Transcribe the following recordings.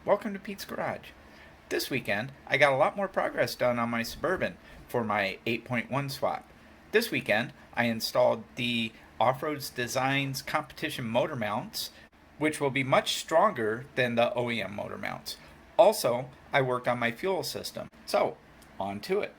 Welcome to Pete's Garage. This weekend, I got a lot more progress done on my Suburban for my 8.1 swap. This weekend, I installed the Off-Road Designs Competition Motor Mounts, which will be much stronger than the OEM motor mounts. Also, I worked on my fuel system. So, on to it.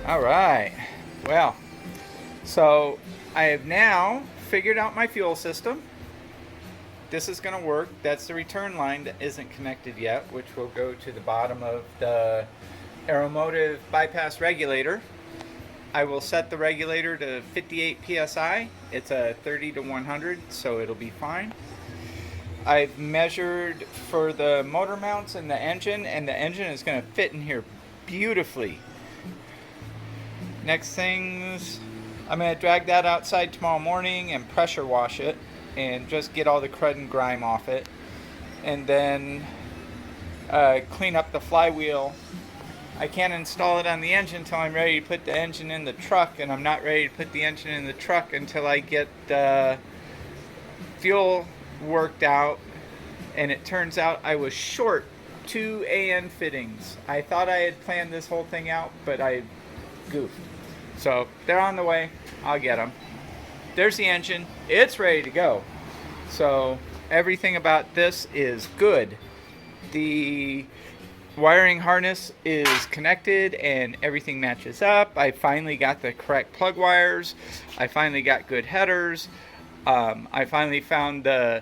Alright, well, so I have now figured out my fuel system. This is going to work. That's the return line that isn't connected yet, which will go to the bottom of the aeromotive bypass regulator. I will set the regulator to 58 psi. It's a 30 to 100, so it'll be fine. I've measured for the motor mounts and the engine is going to fit in here beautifully. Next things, I'm going to drag that outside tomorrow morning and pressure wash it and just get all the crud and grime off it. And then clean up the flywheel. I can't install it on the engine until I'm ready to put the engine in the truck, and I'm not ready to put the engine in the truck until I get the fuel worked out. And it turns out I was short 2 AN fittings. I thought I had planned this whole thing out, but I goofed. So they're on the way. I'll get them. There's the engine. It's ready to go. So everything about this is good. The wiring harness is connected and everything matches up. I finally got the correct plug wires. I finally got good headers. I finally found the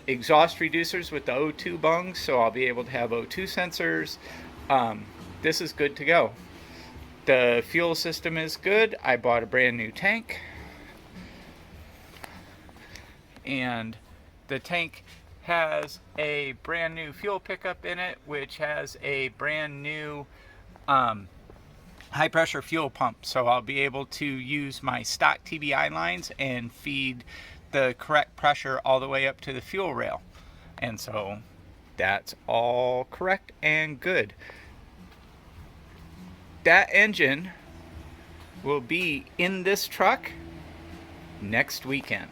exhaust reducers with the O2 bungs, so I'll be able to have O2 sensors. This is good to go. The fuel system is good. I bought a brand new tank. And the tank has a brand new fuel pickup in it, which has a brand new high pressure fuel pump. So I'll be able to use my stock TBI lines and feed the correct pressure all the way up to the fuel rail. And so that's all correct and good. That engine will be in this truck next weekend.